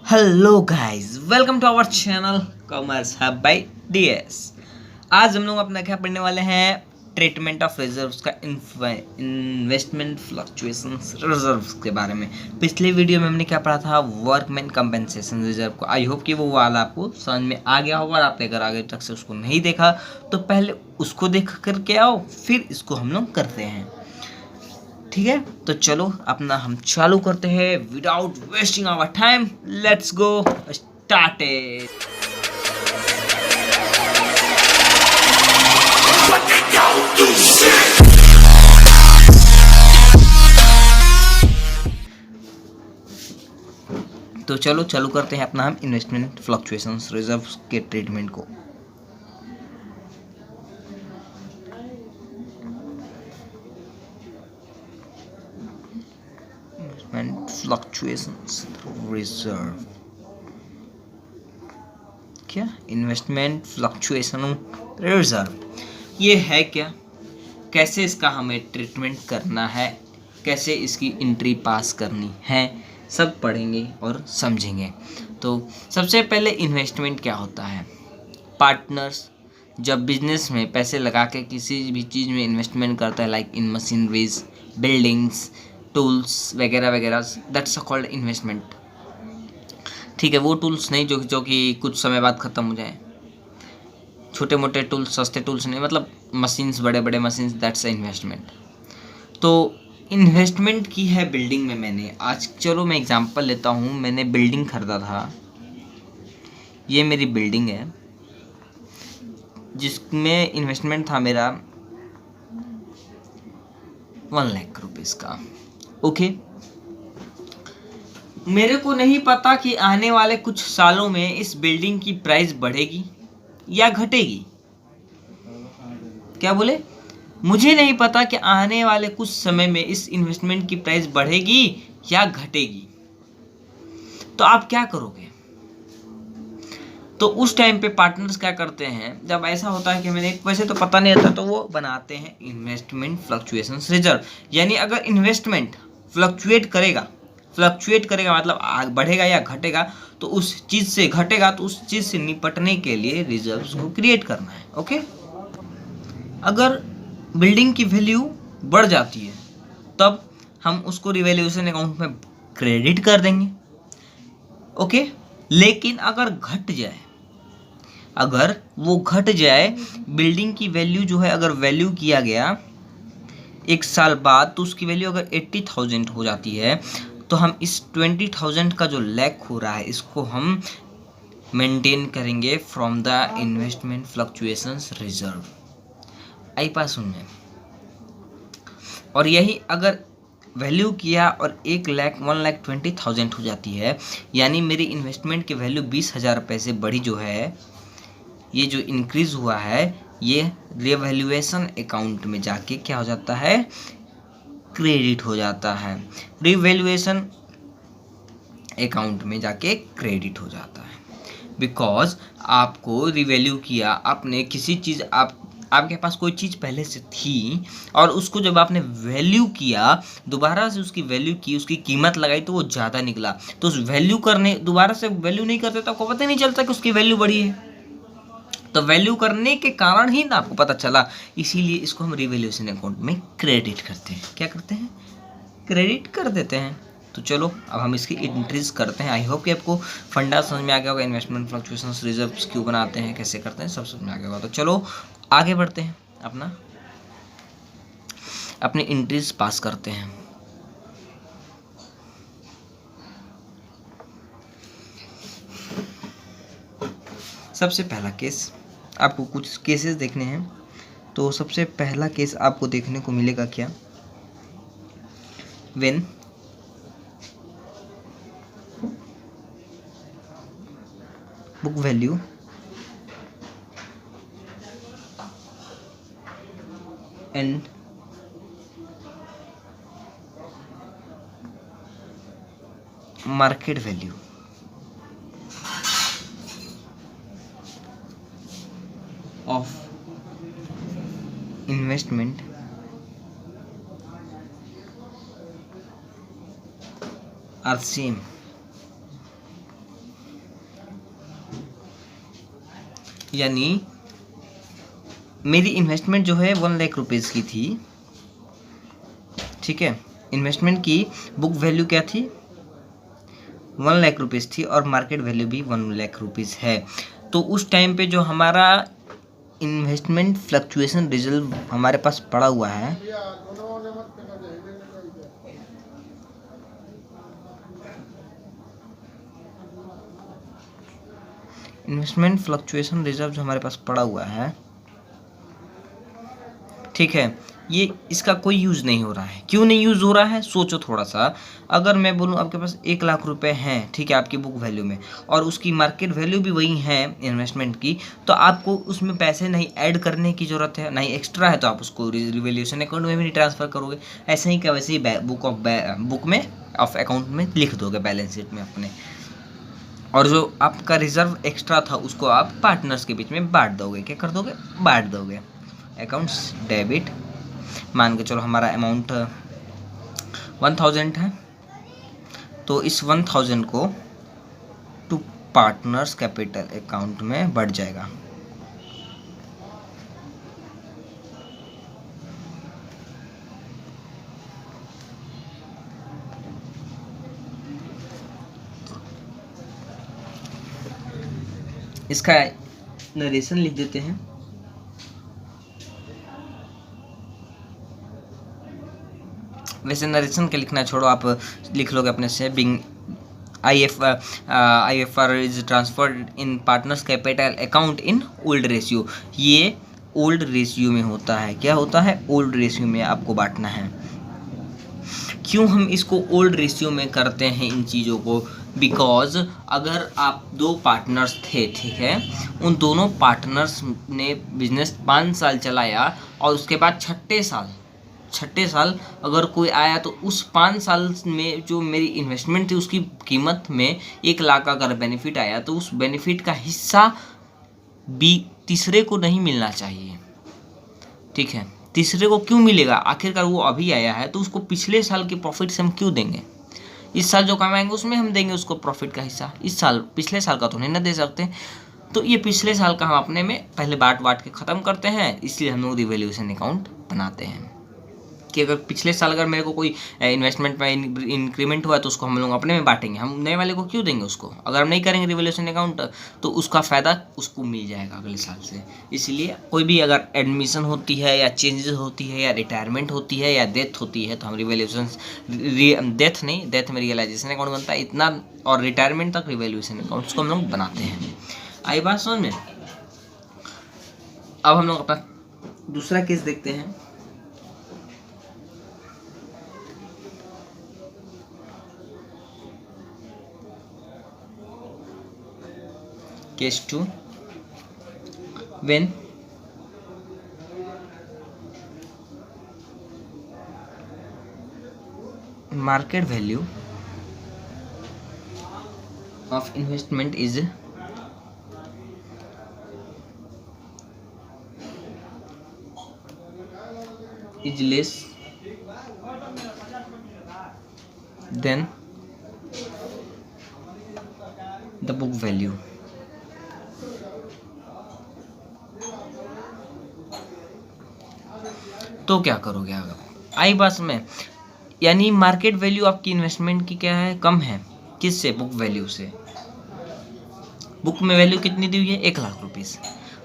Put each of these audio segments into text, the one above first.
Hello guys, welcome to our channel commerce hub by DS. आज हम लोग अपना क्या पढ़ने वाले हैं, ट्रीटमेंट ऑफ रिजर्व्स का इन्वेस्टमेंट फ्लक्चुएशंस रिजर्व्स के बारे में। पिछले वीडियो में हमने क्या पढ़ा था, वर्कमैन कंपेंसेशन रिजर्व को। आई होप कि वो वाला आपको समझ में आ गया होगा। और आपने अगर आगे तक से उसको नहीं देखा तो पहले उसको देख करके आओ, फिर इसको हम लोग करते हैं। ठीक है, तो चलो अपना हम चालू करते हैं without wasting our time. Let's go started. तो चलो चालू करते हैं अपना हम इन्वेस्टमेंट फ्लक्चुएशंस रिजर्व्स के ट्रीटमेंट को। फ्लक्चुएशंस रिजर्व क्या, इन्वेस्टमेंट फ्लक्चुएशन रिजर्व ये है क्या, कैसे इसका हमें ट्रीटमेंट करना है, कैसे इसकी एंट्री पास करनी है, सब पढ़ेंगे और समझेंगे। तो सबसे पहले इन्वेस्टमेंट क्या होता है। पार्टनर्स जब बिजनेस में पैसे लगा के किसी भी चीज़ में इन्वेस्टमेंट करता है, like in machineries, buildings, tools वगैरह वगैरह, दैट्स कॉल्ड इन्वेस्टमेंट। ठीक है, वो टूल्स नहीं जो कि कुछ समय बाद ख़त्म हो जाए, छोटे मोटे टूल्स, सस्ते टूल्स नहीं, मतलब मशीन्स, बड़े बड़े मशीन्स, दैट्स इन्वेस्टमेंट। तो इन्वेस्टमेंट की है बिल्डिंग में मैंने। आज चलो मैं एग्जांपल लेता हूँ, मैंने बिल्डिंग खरीदा था। ये मेरी बिल्डिंग है जिसमें इन्वेस्टमेंट था मेरा 1 लाख रुपीज़ का। ओके, मेरे को नहीं पता कि आने वाले कुछ सालों में इस बिल्डिंग की प्राइस बढ़ेगी या घटेगी। क्या बोले, मुझे नहीं पता कि आने वाले कुछ समय में इस इन्वेस्टमेंट की प्राइस बढ़ेगी या घटेगी। तो आप क्या करोगे। तो उस टाइम पे पार्टनर्स क्या करते हैं, जब ऐसा होता है कि मैंने वैसे तो पता नहीं रहता, तो वो बनाते हैं इन्वेस्टमेंट फ्लक्चुएशंस रिजर्व। यानी अगर इन्वेस्टमेंट फ्लक्चुएट करेगा मतलब बढ़ेगा या घटेगा, तो उस चीज़ से घटेगा तो उस चीज़ से निपटने के लिए रिजर्व्स को क्रिएट करना है। ओके, अगर बिल्डिंग की वैल्यू बढ़ जाती है तब हम उसको रिवैल्यूएशन अकाउंट में क्रेडिट कर देंगे। ओके, लेकिन अगर वो घट जाए, बिल्डिंग की वैल्यू जो है, अगर वैल्यू किया गया 1 साल बाद, तो उसकी वैल्यू अगर 80,000 हो जाती है, तो हम इस 20,000 का जो लैक हो रहा है, इसको हम मेंटेन करेंगे from the investment fluctuations reserve. आई पास सुनने। और यही अगर वैल्यू किया और 1,20,000 हो जाती है, यानी मेरी इन्वेस्टमेंट की वैल्यू 20,000 रुपये से बढ़ी जो है, ये जो इंक्रीज हुआ है, ये रिवैल्यूएशन अकाउंट में जाके क्या हो जाता है, क्रेडिट हो जाता है। रिवैल्यूएशन अकाउंट में जाके क्रेडिट हो जाता है, बिकॉज आपको रिवैल्यू किया, आपने किसी चीज़, आपके पास कोई चीज़ पहले से थी और उसको जब आपने वैल्यू किया, दोबारा से उसकी वैल्यू की, उसकी कीमत लगाई, तो वो ज़्यादा निकला। तो उस वैल्यू करने, दोबारा से वैल्यू नहीं करते तो आपको पता ही नहीं चलता कि उसकी वैल्यू बढ़ी है। तो वैल्यू करने के कारण ही ना आपको पता चला, इसीलिए इसको हम रिवैल्यूएशन अकाउंट में क्रेडिट करते हैं। क्या करते हैं, क्रेडिट कर देते हैं। तो चलो अब हम इसकी एंट्रीज करते हैं। आई होप कि आपको फंडा समझ में आ गया होगा, इन्वेस्टमेंट फ्लक्चुएशंस रिजर्व्स क्यों बनाते हैं, कैसे करते हैं, सब समझ में आ गया होगा। तो चलो आगे बढ़ते हैं, अपनी एंट्रीज पास करते हैं। सबसे पहला केस, आपको कुछ केसेस देखने हैं। तो सबसे पहला केस आपको देखने को मिलेगा क्या, when book value and market value of investment are same यानी मेरी इन्वेस्टमेंट जो है 1 लाख रुपीज़ की थी, ठीक है। इन्वेस्टमेंट की बुक वैल्यू क्या थी, 1 लाख रुपीज़ थी और मार्केट वैल्यू भी 1 लाख रुपीज़ है। तो उस टाइम पे जो हमारा इन्वेस्टमेंट फ्लक्चुएशन रिजर्व हमारे पास पड़ा हुआ है, इन्वेस्टमेंट फ्लक्चुएशन रिजर्व जो हमारे पास पड़ा हुआ है, ठीक है, ये इसका कोई यूज़ नहीं हो रहा है। क्यों नहीं यूज़ हो रहा है, सोचो थोड़ा सा। अगर मैं बोलूँ आपके पास 1 लाख रुपए हैं, ठीक है, आपकी बुक वैल्यू में, और उसकी मार्केट वैल्यू भी वही है इन्वेस्टमेंट की, तो आपको उसमें पैसे नहीं ऐड करने की ज़रूरत है, नहीं एक्स्ट्रा है, तो आप उसको रिवैल्यूएशन अकाउंट में भी नहीं ट्रांसफ़र करोगे। ऐसे ही क्या वैसे ही बुक में ऑफ अकाउंट में लिख दोगे, बैलेंस शीट में अपने, और जो आपका रिजर्व एक्स्ट्रा था उसको आप पार्टनर्स के बीच में बांट दोगे। क्या कर दोगे, बांट दोगे। अकाउंट्स डेबिट, मान के चलो हमारा अमाउंट 1000 है, तो इस 1000 को टू पार्टनर्स कैपिटल अकाउंट में बढ़ जाएगा। इसका नरेशन लिख देते हैं। वैसे नरेशन के लिखना छोड़ो, आप लिख लोगे अपने से। Being IFR is transferred in partners capital account in old ratio. ये ओल्ड रेशियो में होता है। क्या होता है, ओल्ड रेशियो में आपको बांटना है। क्यों हम इसको ओल्ड रेशियो में करते हैं इन चीज़ों को, बिकॉज अगर आप 2 पार्टनर्स थे, ठीक है, उन दोनों पार्टनर्स ने बिजनेस 5 साल चलाया और उसके बाद छठे साल अगर कोई आया, तो उस 5 साल में जो मेरी इन्वेस्टमेंट थी उसकी कीमत में 1 लाख का अगर बेनिफिट आया, तो उस बेनिफिट का हिस्सा भी तीसरे को नहीं मिलना चाहिए, ठीक है। तीसरे को क्यों मिलेगा, आखिरकार वो अभी आया है, तो उसको पिछले साल के प्रॉफिट से हम क्यों देंगे। इस साल जो कमाएंगे उसमें हम देंगे उसको प्रॉफिट का हिस्सा, इस साल पिछले साल का तो नहीं ना दे सकते। तो ये पिछले साल का हम अपने में पहले बांट के ख़त्म करते हैं, इसलिए हम लोग रिवैल्यूएशन अकाउंट बनाते हैं कि अगर पिछले साल अगर मेरे को कोई इन्वेस्टमेंट में इंक्रीमेंट हुआ है, तो उसको हम लोग अपने में बांटेंगे। हम नए वाले को क्यों देंगे उसको, अगर हम नहीं करेंगे रिवैल्यूएशन अकाउंट, तो उसका फ़ायदा उसको मिल जाएगा अगले साल से। इसलिए कोई भी अगर एडमिशन होती है या चेंजेस होती है या रिटायरमेंट होती है या डेथ होती है, तो हम रिवैल्यूएशन डेथ में रियलाइजेशन अकाउंट बनता है इतना, और रिटायरमेंट तक रिवैल्यूएशन अकाउंट्स को हम लोग बनाते हैं। आई बात समझ में। अब हम लोग अपना दूसरा केस देखते हैं। Case 2, when market value of investment is less than the book value, तो क्या करोगे आप? आई बात में, यानी मार्केट वैल्यू आपकी इन्वेस्टमेंट की क्या है, कम है, किससे, बुक वैल्यू से। बुक में वैल्यू कितनी दी हुई है, 1 लाख रुपीज़,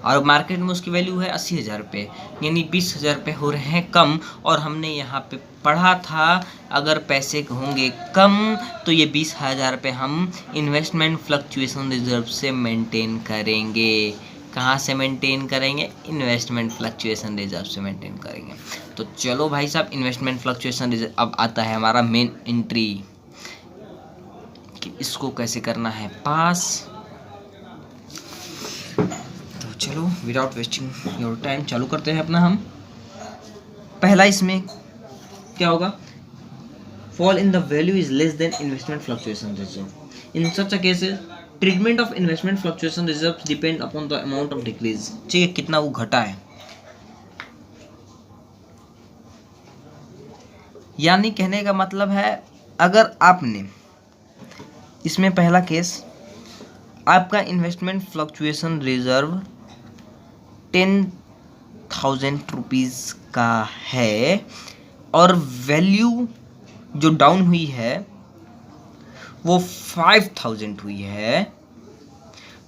और मार्केट में उसकी वैल्यू है 80,000 रुपये, यानी 20,000 रुपये हो रहे हैं कम। और हमने यहाँ पे पढ़ा था अगर पैसे होंगे कम, तो ये 20,000 रुपये हम इन्वेस्टमेंट फ्लक्चुएशन रिजर्व से मेंटेन करेंगे। कहाँ से मेंटेन करेंगे, इन्वेस्टमेंट फ्लक्चुएशन रिजर्व से मेंटेन करेंगे। तो चलो भाई साहब, इन्वेस्टमेंट फ्लक्चुएशन रिजर्व अब आता है हमारा मेन एंट्री, कि इसको कैसे करना है पास। तो चलो विदाउट वेस्टिंग योर टाइम चालू करते हैं अपना हम। पहला इसमें क्या होगा, fall in the value is less than investment fluctuation reserve. In such a cases treatment of investment fluctuation reserve depend upon the amount of decrease. ठीक है, कितना वो घटा है, यानी कहने का मतलब है अगर आपने इसमें पहला केस, आपका इन्वेस्टमेंट फ्लक्चुएशन रिजर्व 10,000 रुपीज़ का है और वैल्यू जो डाउन हुई है वो 5,000 हुई है।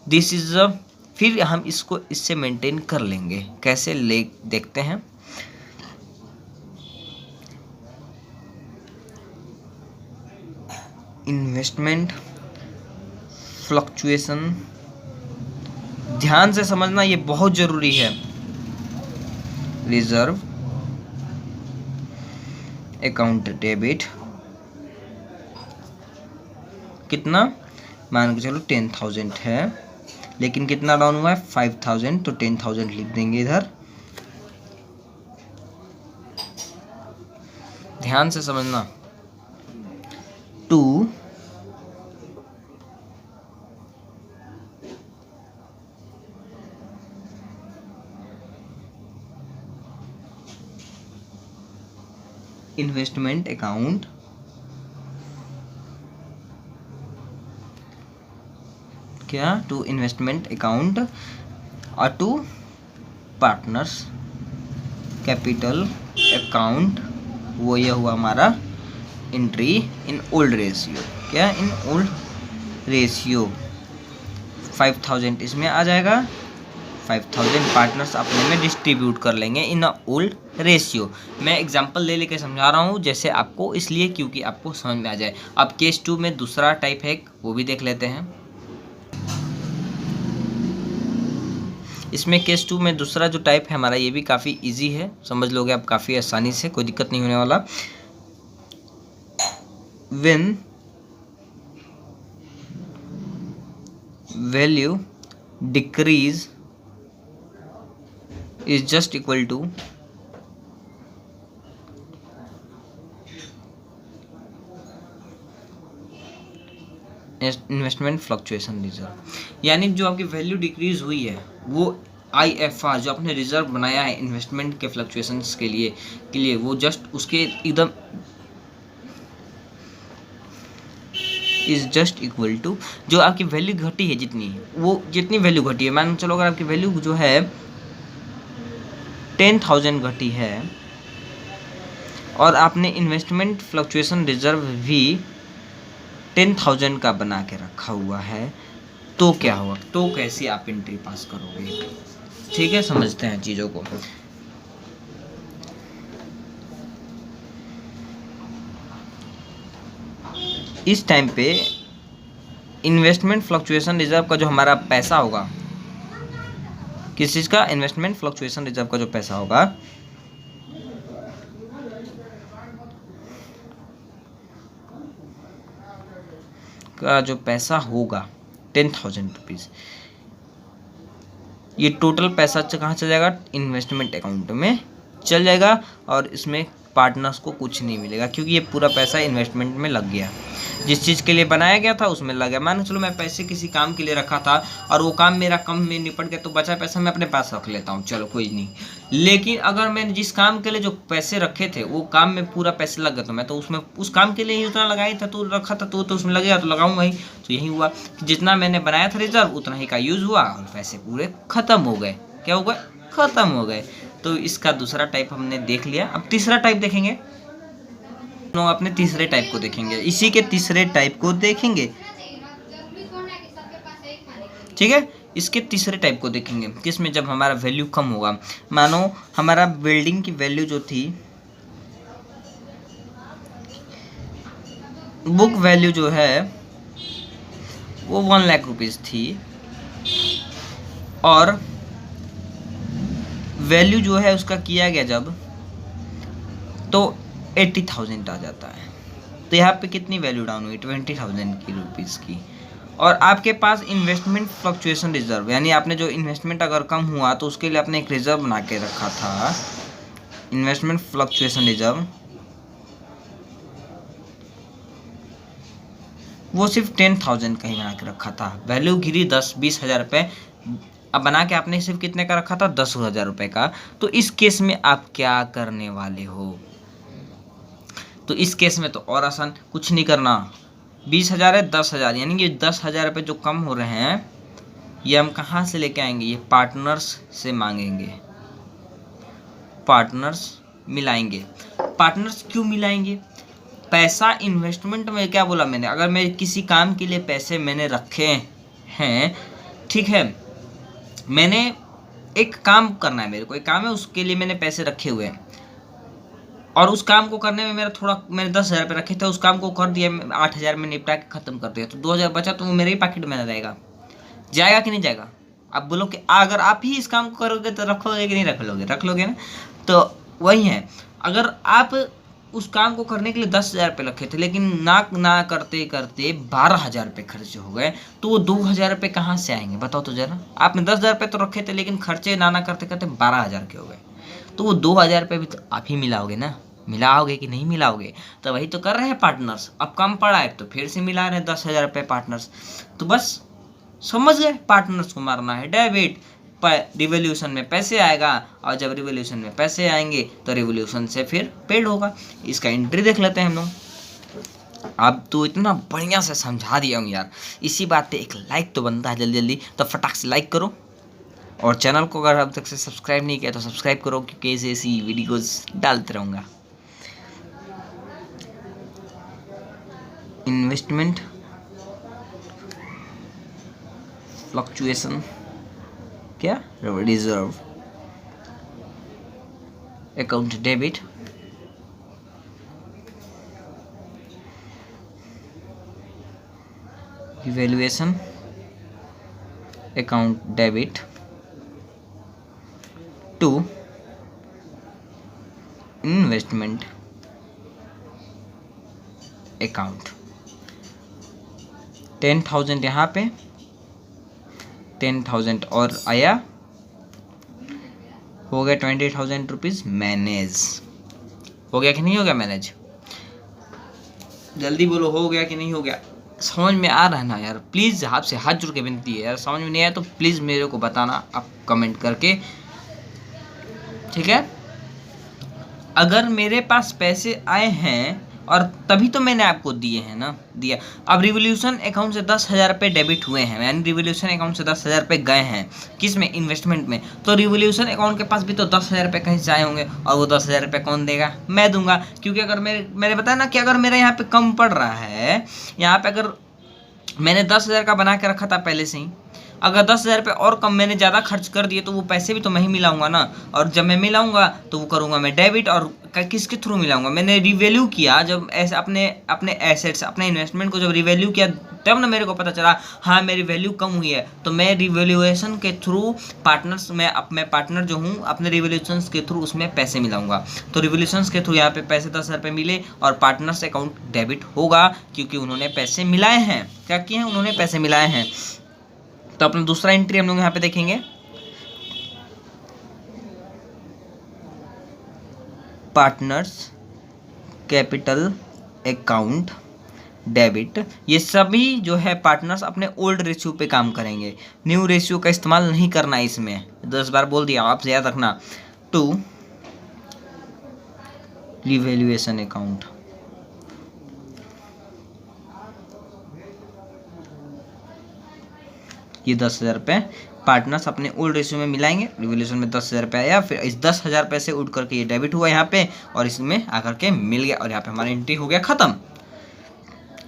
दिस इज फिर हम इसको इससे मेंटेन कर लेंगे, कैसे ले देखते हैं। इन्वेस्टमेंट फ्लक्चुएशन, ध्यान से समझना, ये बहुत जरूरी है। रिजर्व अकाउंट डेबिट कितना, मान के चलो 10,000 है, लेकिन कितना डाउन हुआ है 5,000, तो 10,000 लिख देंगे इधर। ध्यान से समझना। टू इन्वेस्टमेंट अकाउंट क्या, टू इन्वेस्टमेंट अकाउंट और टू पार्टनर्स कैपिटल अकाउंट, वो ये हुआ हमारा एंट्री इन ओल्ड रेशियो। क्या, इन ओल्ड रेशियो 5,000 इसमें आ जाएगा, 5,000 पार्टनर्स अपने में डिस्ट्रीब्यूट कर लेंगे इन अ ओल्ड रेशियो। मैं एग्जांपल ले लेके समझा रहा हूँ जैसे आपको, इसलिए क्योंकि आपको समझ में आ जाए। अब केस 2 में दूसरा टाइप है, वो भी देख लेते हैं। इसमें केस 2 में दूसरा जो टाइप है हमारा, ये भी काफ़ी इजी है, समझ लोगे आप काफ़ी आसानी से, कोई दिक्कत नहीं होने वाला। When value decrease is just equal to investment fluctuation reserve. यानी जो आपकी वैल्यू डिक्रीज हुई है वो IFR जो आपने रिजर्व बनाया है इन्वेस्टमेंट के फ्लक्चुएशंस के लिए वो जस्ट उसके एकदम इज जस्ट इक्वल टू जो आपकी वैल्यू घटी है, जितनी वैल्यू घटी है, मान चलो अगर आपकी वैल्यू जो है 10,000 घटी है और आपने इन्वेस्टमेंट फ्लक्चुएशन रिजर्व भी 10,000 का बना के रखा हुआ है, तो क्या होगा, तो कैसे आप एंट्री पास करोगे। ठीक है, समझते हैं चीज़ों को। इस टाइम पे इन्वेस्टमेंट फ्लक्चुएशन रिजर्व का जो हमारा पैसा होगा, किस चीज़ का, इन्वेस्टमेंट फ्लक्चुएशन रिजर्व का जो पैसा होगा, का जो पैसा होगा 10,000 रुपीज़, ये टोटल पैसा कहाँ चल जाएगा, इन्वेस्टमेंट अकाउंट में चल जाएगा, और इसमें पार्टनर्स को कुछ नहीं मिलेगा क्योंकि ये पूरा पैसा इन्वेस्टमेंट में लग गया, जिस चीज़ के लिए बनाया गया था उसमें लग गया। मान चलो मैं पैसे किसी काम के लिए रखा था और वो काम मेरा कम में निपट गया, तो बचा पैसा मैं अपने पास रख लेता हूँ, चलो कोई नहीं। लेकिन अगर मैंने जिस काम के लिए जो पैसे रखे थे वो काम में पूरा पैसे लग गया, तो मैं तो उसमें उस काम के लिए ही उतना लगाया था, तो रखा था तो उसमें लगेगा तो लगाऊंगा ही। तो यही हुआ कि जितना मैंने बनाया था रिजर्व उतना ही का यूज़ हुआ और पैसे पूरे ख़त्म हो गए। क्या हो गए, ख़त्म हो गए। तो इसका दूसरा टाइप हमने देख लिया। अब तीसरा टाइप देखेंगे, अपने तीसरे टाइप को देखेंगे, इसी के तीसरे टाइप को देखेंगे। ठीक है, इसके तीसरे टाइप को देखेंगे किसमें, जब हमारा वैल्यू कम होगा। मानो हमारा बिल्डिंग की वैल्यू जो थी, बुक वैल्यू जो है वो 1 लाख रुपीज़ थी और वैल्यू जो है उसका किया गया जब, तो 80,000 आ जाता है। तो यहाँ पे कितनी वैल्यू डाउन हुई, 20,000 की रुपीज़ की। और आपके पास इन्वेस्टमेंट फ्लक्चुएशन रिजर्व, यानी आपने जो इन्वेस्टमेंट अगर कम हुआ तो उसके लिए आपने एक रिजर्व बना के रखा था, इन्वेस्टमेंट फ्लक्चुएशन रिजर्व, वो सिर्फ 10,000 का ही बना के रखा था। वैल्यू गिरी 10-20 हज़ार रुपये, अब बना के आपने सिर्फ कितने का रखा था, 10,000 रुपये का। तो इस केस में आप क्या करने वाले हो, तो इस केस में तो और आसान, कुछ नहीं करना। 20,000 है 10,000, यानी कि 10,000 रुपये जो कम हो रहे हैं ये हम कहाँ से लेके आएंगे, ये पार्टनर्स से मांगेंगे, पार्टनर्स मिलाएंगे। पार्टनर्स क्यों मिलाएंगे, पैसा इन्वेस्टमेंट में क्या बोला मैंने, अगर मैं किसी काम के लिए पैसे मैंने रखे हैं, ठीक है, मैंने एक काम करना है, मेरे को एक काम है, उसके लिए मैंने पैसे रखे हुए हैं, और उस काम को करने में मेरा थोड़ा, मैंने 10,000 रुपये रखे थे, उस काम को कर दिया, 8,000 में निपटा के खत्म कर दिया, तो 2,000 बचा, तो वो मेरे ही पॉकेट में रहेगा, जाएगा कि नहीं जाएगा। आप बोलो कि अगर आप ही इस काम को करोगे तो रखोगे कि नहीं रख लोगे ना। तो वही है, अगर आप उस काम को करने के लिए 10,000 रुपये रखे थे, लेकिन ना करते करते 12,000 रुपये खर्च हो गए, तो वो 2,000 रुपये कहाँ से आएंगे बताओ तो जरा। आपने 10,000 रुपये तो रखे थे, लेकिन खर्चे ना करते करते 12,000 के हो गए, तो वो 2,000 रुपये भी तो आप ही मिलाओगे ना, मिलाओगे कि नहीं मिलाओगे। तो वही तो कर रहे हैं पार्टनर्स, अब कम पड़ा है तो फिर से मिला रहे हैं 10,000 रुपये पार्टनर्स। तो बस समझ गए, पार्टनर्स को मारना है डेबिट, रिवोल्यूशन में पैसे आएगा, और जब रिवोल्यूशन में पैसे आएंगे तो रिवोल्यूशन से फिर पेड होगा। इसका एंट्री देख लेते हैं हम लोग। अब तो इतना बढ़िया से समझा दिया हूँ यार, इसी बात पे एक लाइक तो बनता है जल्दी जल्दी, तो फटाक से लाइक करो, और चैनल को अगर अब तक से सब्सक्राइब नहीं किया तो सब्सक्राइब करो, क्योंकि ऐसी वीडियोस डालते रहूँगा। इन्वेस्टमेंट फ्लक्चुएशन, क्या, reserve account debit, evaluation account debit to investment account. 10,000 यहाँ पे, 10,000 और आया, हो गया 20,000 रुपीज़ मैनेज। हो गया कि नहीं हो गया मैनेज, जल्दी बोलो, हो गया कि नहीं हो गया। समझ में आ रहा है ना यार, प्लीज़ आपसे हाथ जोड़ के विनती है यार, समझ में नहीं आया तो प्लीज़ मेरे को बताना आप कमेंट करके, ठीक है। अगर मेरे पास पैसे आए हैं और तभी तो मैंने आपको दिए हैं ना, दिया। अब रिवोल्यूशन अकाउंट से 10,000 रुपये डेबिट हुए हैं, यानी रिवोल्यूशन अकाउंट से 10,000 रुपये गए हैं, किस में, इन्वेस्टमेंट में। तो रिवोल्यूशन अकाउंट के पास भी तो 10,000 रुपये कहीं से आए होंगे, और वो 10,000 रुपये कौन देगा, मैं दूंगा। क्योंकि अगर मैंने बताया ना कि अगर मेरे यहाँ पे कम पड़ रहा है, यहाँ पे अगर मैंने 10,000 का बना के रखा था पहले से ही, अगर 10,000 रुपये और कम मैंने ज़्यादा खर्च कर दिए, तो वो पैसे भी तो मैं ही मिलाऊंगा ना, और जब मैं मिलाऊंगा तो वो करूंगा मैं डेबिट, और किसके थ्रू मिलाऊंगा, मैंने रिवैल्यू किया, जब ऐसे अपने एसेट्स, अपने इन्वेस्टमेंट को जब रिवैल्यू किया, तब ना मेरे को पता चला हाँ मेरी वैल्यू कम हुई है, तो मैं रिवैल्यूएशन के थ्रू पार्टनर्स में, मैं पार्टनर जो हूँ अपने रिवैल्यूशन के थ्रू उसमें पैसे मिलाऊंगा। तो रिवैल्यूशन के थ्रू यहाँ पे पैसे 10,000 रुपये मिले, और पार्टनर्स अकाउंट डेबिट होगा, क्योंकि उन्होंने पैसे मिलाए हैं। क्या किए हैं, उन्होंने पैसे मिलाए हैं। तो अपना दूसरा एंट्री हम लोग यहाँ पे देखेंगे, पार्टनर्स कैपिटल अकाउंट डेबिट। ये सभी जो है पार्टनर्स अपने ओल्ड रेशियो पे काम करेंगे, न्यू रेशियो का इस्तेमाल नहीं करना है इसमें, 10 बार बोल दिया, आपसे याद रखना। टू रिवैल्यूएशन अकाउंट, ये 10,000 रुपये पार्टनर्स अपने ओल्ड रेशियो में मिलाएंगे, रिवोल्यूशन में 10,000 रुपये आया, फिर इस 10,000 रुपये से उठ करके ये डेबिट हुआ यहाँ पे, और इसमें आकर के मिल गया, और यहाँ पे हमारी एंट्री हो गया खत्म।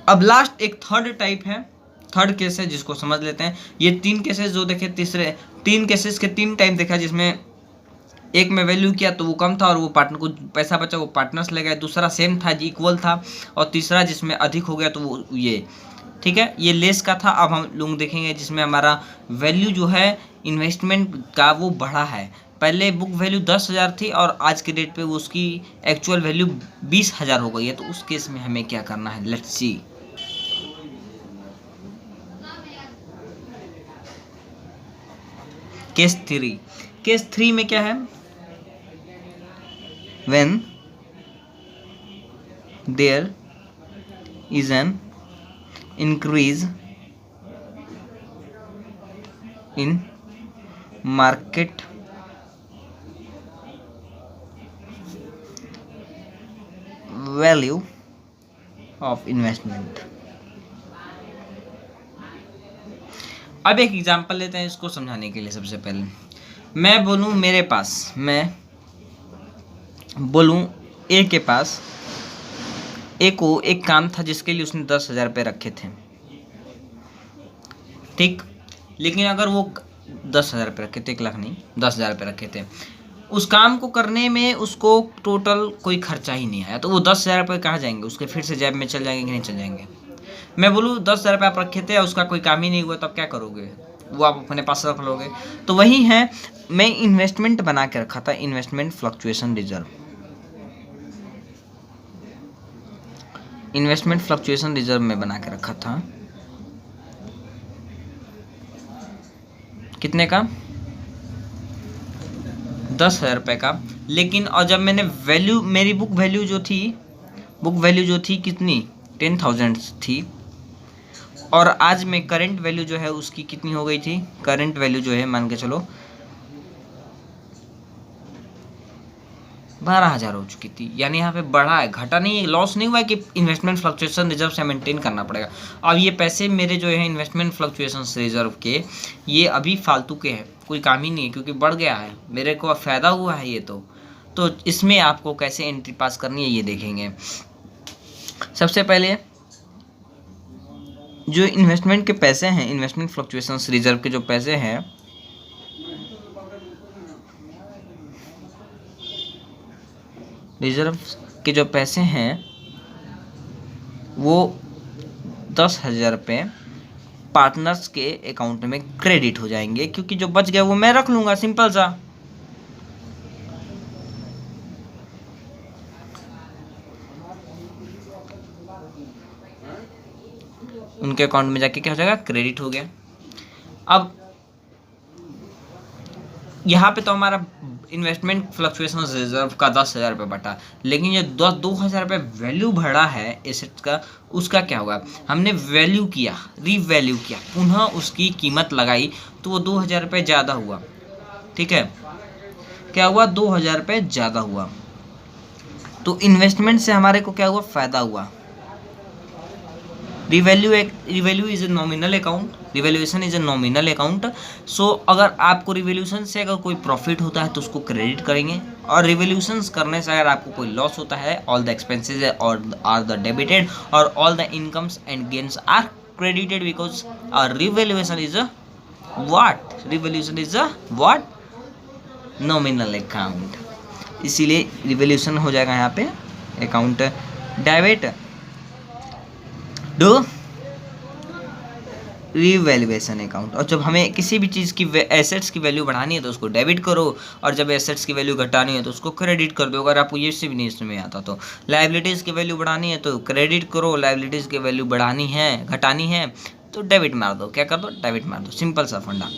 अब लास्ट एक थर्ड टाइप है, थर्ड केस है, जिसको समझ लेते हैं। ये 3 केसेस जो देखे, 3 केसेस के 3 टाइम देखा, जिसमें एक में वैल्यू किया तो वो कम था और वो पार्टनर को पैसा बचा, वो पार्टनर्स ले गए, दूसरा सेम था, इक्वल था, और तीसरा जिसमें अधिक हो गया तो वो ये, ठीक है, ये लेस का था। अब हम लोग देखेंगे जिसमें हमारा वैल्यू जो है इन्वेस्टमेंट का वो बढ़ा है। पहले बुक वैल्यू 10,000 थी और आज के डेट पे वो उसकी एक्चुअल वैल्यू 20,000 हो गई है। तो उस केस में हमें क्या करना है, लेट्स सी। केस 3 में क्या है, when there is an increase in market value of investment। अब एक एग्जांपल लेते हैं इसको समझाने के लिए। सबसे पहले मैं बोलूँ मेरे पास, मैं बोलूँ ए के पास, ए को एक काम था जिसके लिए उसने 10,000 रुपये रखे थे, ठीक। लेकिन अगर वो 10,000 रुपये रखे थे, 1 लाख नहीं, 10,000 रुपये रखे थे, उस काम को करने में उसको टोटल कोई खर्चा ही नहीं आया, तो वो 10,000 रुपये कहाँ जाएंगे, उसके फिर से जेब में चल जाएंगे कि नहीं चल जाएंगे। मैं बोलूँ 10,000 रुपये आप रखे थे, उसका कोई काम ही नहीं हुआ, तब क्या करोगे, वो आप अपने पास रख लोगे। तो वही है, मैं इन्वेस्टमेंट बना के रखा था, investment fluctuation reserve. Investment fluctuation reserve में बना के रखा था, कितने का, 10,000 रुपये का। लेकिन और जब मैंने वैल्यू, मेरी बुक वैल्यू जो थी कितनी, 10,000 थी, और आज में करंट वैल्यू जो है उसकी कितनी हो गई थी, करंट वैल्यू जो है मान के चलो 12,000 हो चुकी थी। यानी यहाँ पे बढ़ा है, घटा नहीं, लॉस नहीं हुआ है कि इन्वेस्टमेंट फ्लक्चुएशन रिजर्व से मेंटेन करना पड़ेगा। अब ये पैसे मेरे जो है इन्वेस्टमेंट फ्लक्चुएशन रिजर्व के, ये अभी फालतू के हैं, कोई काम ही नहीं है, क्योंकि बढ़ गया है, मेरे को फ़ायदा हुआ है ये। तो इसमें आपको कैसे एंट्री पास करनी है ये देखेंगे। सबसे पहले जो इन्वेस्टमेंट के पैसे हैं, इन्वेस्टमेंट फ्लक्चुएशन रिजर्व के जो पैसे हैं, रिजर्व के जो पैसे हैं वो 10,000 रुपये पार्टनर्स के अकाउंट में क्रेडिट हो जाएंगे, क्योंकि जो बच गया वो मैं रख लूँगा, सिंपल सा। उनके अकाउंट में जाके क्या हो जाएगा, क्रेडिट हो गया। अब यहाँ पे तो हमारा इन्वेस्टमेंट फ्लक्चुएशन रिजर्व का 10,000 रुपये बटा, लेकिन ये 2,000 रुपये वैल्यू बढ़ा है एसेट का, उसका क्या होगा, हमने वैल्यू किया, रीवैल्यू किया, पुनः उसकी कीमत लगाई, तो वो 2,000 रुपये ज़्यादा हुआ, ठीक है। क्या हुआ, 2,000 रुपये ज़्यादा हुआ। तो इन्वेस्टमेंट से हमारे को क्या हुआ, फ़ायदा हुआ। Revalue is a nominal account, revaluation is a nominal account. So अगर आपको रिवैल्यूएशन से अगर कोई प्रॉफिट होता है तो उसको क्रेडिट करेंगे, और रिवैल्यूएशन करने से अगर आपको कोई लॉस होता है, all the expenses are the debited और all the incomes and gains are credited, because revaluation is a what, revaluation is a what, nominal account. इसीलिए रिवैल्यूएशन हो जाएगा यहाँ पे account debit to revaluation account. और जब हमें किसी भी चीज़ की एसेट्स की वैल्यू बढ़ानी है तो उसको डेबिट करो, और जब एसेट्स की वैल्यू घटानी है तो उसको क्रेडिट कर दो। अगर आपको ये से भी नहीं इसमें आता तो लायबिलिटीज़ की वैल्यू बढ़ानी है तो क्रेडिट करो, लायबिलिटीज़ की वैल्यू बढ़ानी है, घटानी है तो डेबिट मार दो। क्या कर दो, डेबिट मार दो, सिंपल सा फंडा।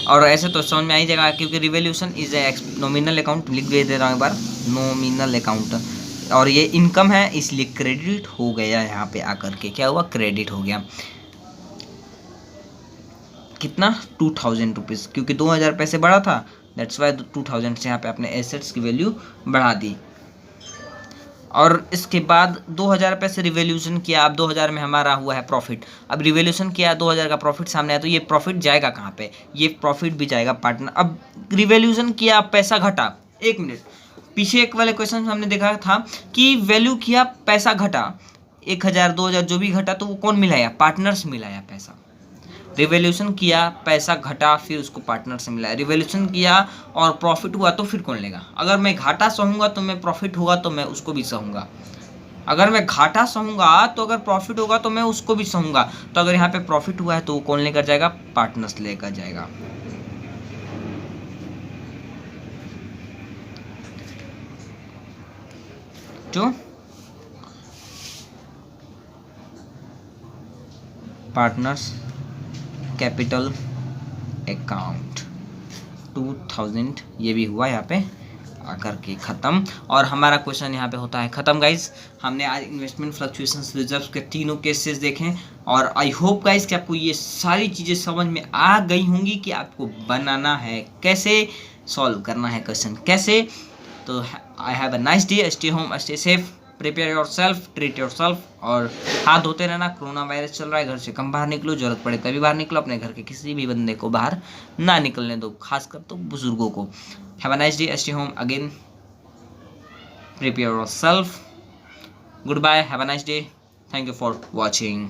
और ऐसे तो समझ में आ ही जाएगा, क्योंकि revaluation is a nominal account, लिख दे रहा हूँ एक बार, नॉमिनल अकाउंट, और ये इनकम है इसलिए क्रेडिट हो गया। यहाँ पे आकर के क्या हुआ, क्रेडिट हो गया। कितना, 2,000 रुपीज़, क्योंकि 2,000 पैसे बढ़ा था, दैट्स वाई 2,000 से यहाँ पे अपने एसेट्स की वैल्यू बढ़ा दी। और इसके बाद 2,000 रुपये से रिवैल्यूएशन किया, अब 2,000 में हमारा हुआ है प्रॉफिट। अब रिवैल्यूएशन किया, 2,000 का प्रॉफिट सामने आया, तो ये प्रॉफिट जाएगा कहाँ पे, ये प्रॉफिट भी जाएगा पार्टनर। अब रिवैल्यूएशन किया, पैसा घटा, 1 मिनट, पीछे एक वाले क्वेश्चन हमने देखा था कि वैल्यू किया, पैसा घटा, 1,000 2,000 जो भी घटा तो वो कौन मिलाया, पार्टनर्स मिलाया पैसा। रिवैल्यूएशन किया, पैसा घटा, फिर उसको पार्टनर से मिलाया। रिवैल्यूएशन किया और प्रॉफिट हुआ तो फिर कौन लेगा। अगर मैं घाटा सहूँगा तो मैं, प्रॉफिट होगा तो मैं उसको भी सहूँगा। अगर मैं घाटा सहूँगा तो अगर प्रॉफिट होगा तो मैं उसको भी सहूँगा। तो अगर यहाँ पे प्रॉफिट हुआ है तो वो कौन लेकर जाएगा, पार्टनर्स लेकर जाएगा। जो पार्टनर्स कैपिटल अकाउंट 2,000 ये भी हुआ यहाँ पे आकर के ख़त्म। और हमारा क्वेश्चन यहाँ पे होता है ख़त्म गाइज। हमने आज इन्वेस्टमेंट फ्लक्चुएशंस रिजर्व के तीनों केसेस देखें, और आई होप गाइज कि आपको ये सारी चीज़ें समझ में आ गई होंगी कि आपको बनाना है कैसे, सॉल्व करना है क्वेश्चन कैसे। तो I have a nice day, stay home, stay safe. Prepare your self, treat your self, और हाथ धोते रहना। कोरोना वायरस चल रहा है, घर से कम बाहर निकलो, जरूरत पड़े तभी बाहर निकलो, अपने घर के किसी भी बंदे को बाहर ना निकलने दो, खासकर तो बुजुर्गों को। Have a nice day, stay home again, prepare yourself, good bye, have a nice day, thank you for watching.